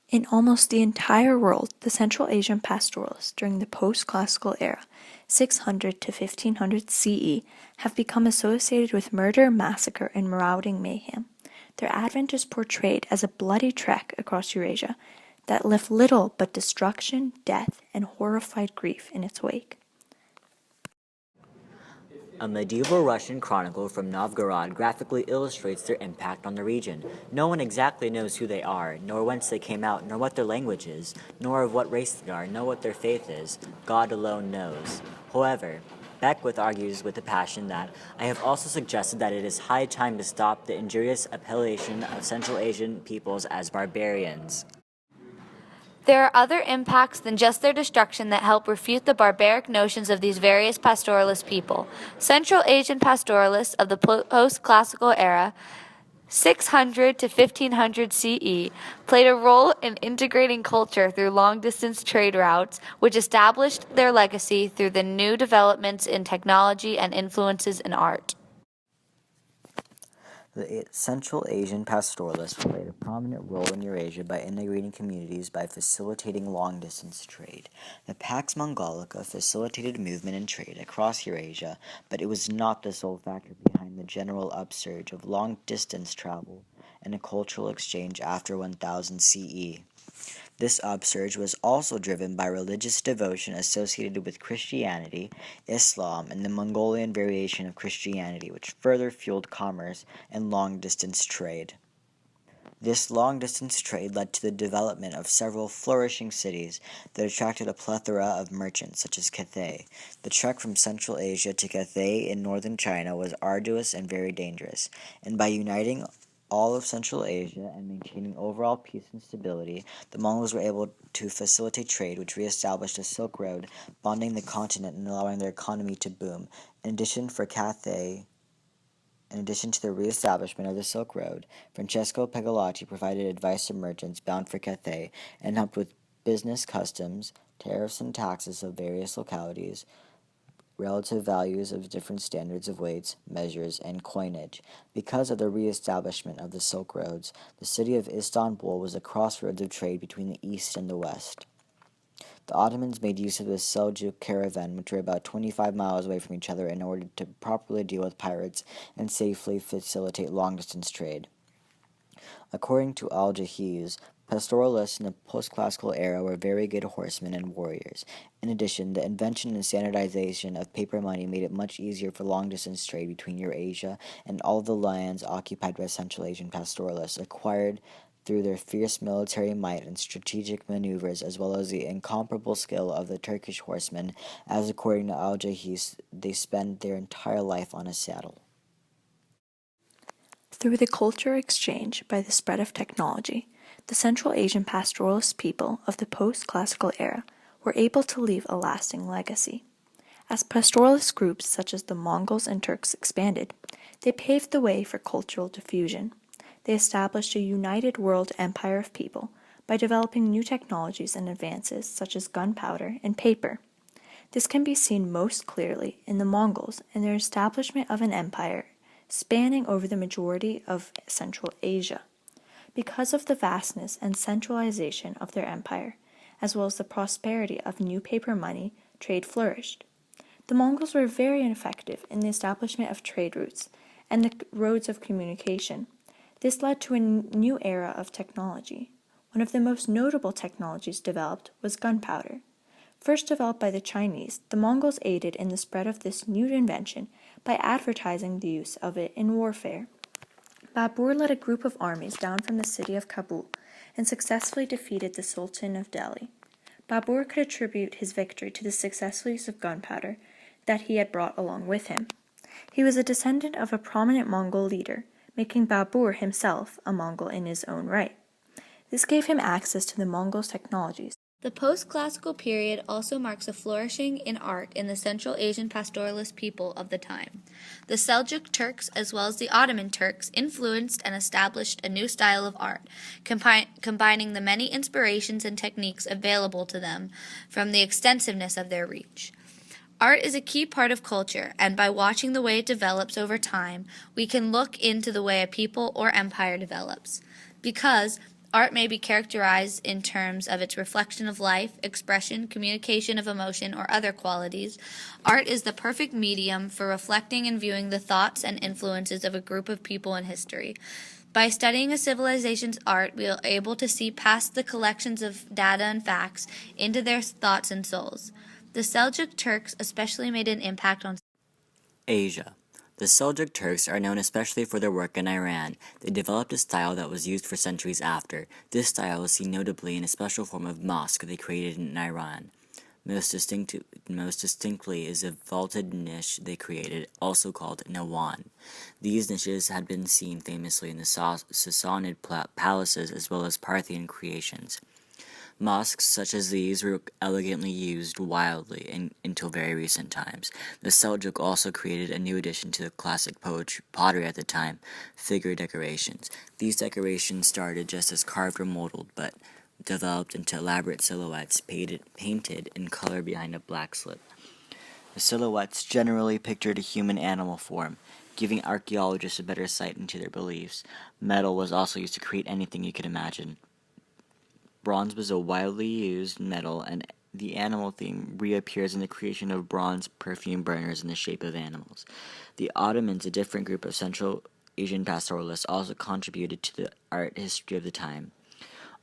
In almost the entire world, the Central Asian pastoralists during the post-classical era, 600 to 1500 CE, have become associated with murder, massacre, and marauding mayhem. Their advent is portrayed as a bloody trek across Eurasia that left little but destruction, death, and horrified grief in its wake. A medieval Russian chronicle from Novgorod graphically illustrates their impact on the region. No one exactly knows who they are, nor whence they came out, nor what their language is, nor of what race they are, nor what their faith is. God alone knows. However, Beckwith argues with a passion that I have also suggested that it is high time to stop the injurious appellation of Central Asian peoples as barbarians. There are other impacts than just their destruction that help refute the barbaric notions of these various pastoralist people. Central Asian pastoralists of the post-classical era, 600 to 1500 CE, played a role in integrating culture through long-distance trade routes, which established their legacy through the new developments in technology and influences in art. The Central Asian pastoralists played a prominent role in Eurasia by integrating communities by facilitating long-distance trade. The Pax Mongolica facilitated movement and trade across Eurasia, but it was not the sole factor behind the general upsurge of long-distance travel and a cultural exchange after 1000 CE. This upsurge was also driven by religious devotion associated with Christianity, Islam, and the Mongolian variation of Christianity, which further fueled commerce and long-distance trade. This long-distance trade led to the development of several flourishing cities that attracted a plethora of merchants, such as Cathay. The trek from Central Asia to Cathay in northern China was arduous and very dangerous, and by uniting all of Central Asia and maintaining overall peace and stability, the Mongols were able to facilitate trade, which reestablished a Silk Road, bonding the continent and allowing their economy to boom. In addition to the reestablishment of the Silk Road, Francesco Pegolotti provided advice to merchants bound for Cathay and helped with business customs, tariffs and taxes of various localities, relative values of different standards of weights, measures, and coinage. Because of the re-establishment of the Silk Roads, the city of Istanbul was a crossroads of trade between the East and the West. The Ottomans made use of the Seljuk caravan, which were about 25 miles away from each other, in order to properly deal with pirates and safely facilitate long-distance trade. According to Al-Jahiz, pastoralists in the post-classical era were very good horsemen and warriors. In addition, the invention and standardization of paper money made it much easier for long-distance trade between Eurasia and all of the lands occupied by Central Asian pastoralists, acquired through their fierce military might and strategic maneuvers, as well as the incomparable skill of the Turkish horsemen, as according to Al-Jahiz, they spend their entire life on a saddle. Through the culture exchange by the spread of technology, the Central Asian pastoralist people of the post-classical era were able to leave a lasting legacy. As pastoralist groups such as the Mongols and Turks expanded, they paved the way for cultural diffusion. They established a united world empire of people by developing new technologies and advances such as gunpowder and paper. This can be seen most clearly in the Mongols and their establishment of an empire spanning over the majority of Central Asia. Because of the vastness and centralization of their empire, as well as the prosperity of new paper money, trade flourished. The Mongols were very effective in the establishment of trade routes and the roads of communication. This led to a new era of technology. One of the most notable technologies developed was gunpowder. First developed by the Chinese, the Mongols aided in the spread of this new invention by advertising the use of it in warfare. Babur led a group of armies down from the city of Kabul and successfully defeated the Sultan of Delhi. Babur could attribute his victory to the successful use of gunpowder that he had brought along with him. He was a descendant of a prominent Mongol leader, making Babur himself a Mongol in his own right. This gave him access to the Mongols' technologies. The post-classical period also marks a flourishing in art in the Central Asian pastoralist people of the time. The Seljuk Turks, as well as the Ottoman Turks, influenced and established a new style of art, combining the many inspirations and techniques available to them from the extensiveness of their reach. Art is a key part of culture, and by watching the way it develops over time, we can look into the way a people or empire develops. Because Art may be characterized in terms of its reflection of life, expression, communication of emotion, or other qualities. Art is the perfect medium for reflecting and viewing the thoughts and influences of a group of people in history. By studying a civilization's art, we are able to see past the collections of data and facts into their thoughts and souls. The Seljuk Turks especially made an impact on Asia. The Seljuk Turks are known especially for their work in Iran. They developed a style that was used for centuries after. This style is seen notably in a special form of mosque they created in Iran. Most distinctly is a vaulted niche they created, also called Nawan. These niches had been seen famously in the Sassanid palaces as well as Parthian creations. Mosques such as these were elegantly used wildly until very recent times. The Seljuk also created a new addition to the classic pottery at the time, figure decorations. These decorations started just as carved or modeled, but developed into elaborate silhouettes painted in color behind a black slip. The silhouettes generally pictured a human animal form, giving archaeologists a better sight into their beliefs. Metal was also used to create anything you could imagine. Bronze was a widely used metal, and the animal theme reappears in the creation of bronze perfume burners in the shape of animals. The Ottomans, a different group of Central Asian pastoralists, also contributed to the art history of the time,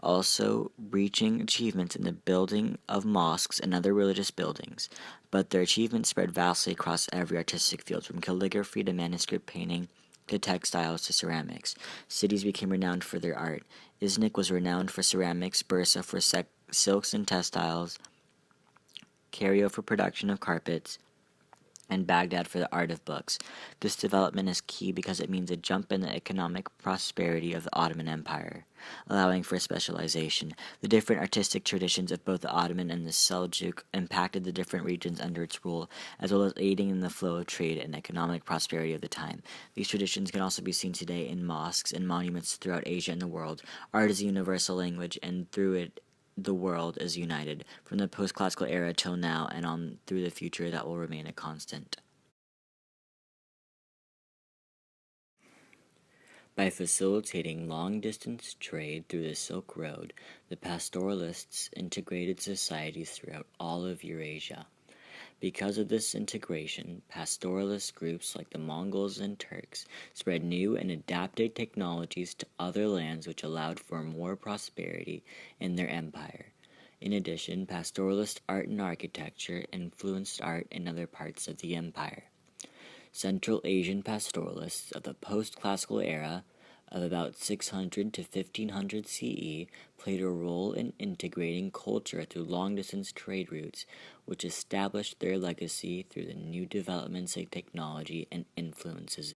also reaching achievements in the building of mosques and other religious buildings, but their achievements spread vastly across every artistic field, from calligraphy to manuscript painting to textiles to ceramics. Cities became renowned for their art. Iznik was renowned for ceramics, Bursa for silks and textiles, Cairo for production of carpets, and Baghdad for the art of books. This development is key because it means a jump in the economic prosperity of the Ottoman Empire, allowing for specialization. The different artistic traditions of both the Ottoman and the Seljuk impacted the different regions under its rule, as well as aiding in the flow of trade and economic prosperity of the time. These traditions can also be seen today in mosques and monuments throughout Asia and the world. Art is a universal language, and through it, the world is united. From the post-classical era till now and on through the future, that will remain a constant. By facilitating long-distance trade through the Silk Road, the pastoralists integrated societies throughout all of Eurasia. Because of this integration, pastoralist groups like the Mongols and Turks spread new and adapted technologies to other lands, which allowed for more prosperity in their empire. In addition, pastoralist art and architecture influenced art in other parts of the empire. Central Asian pastoralists of the post-classical era of about 600 to 1500 CE played a role in integrating culture through long-distance trade routes, which established their legacy through the new developments in technology and influences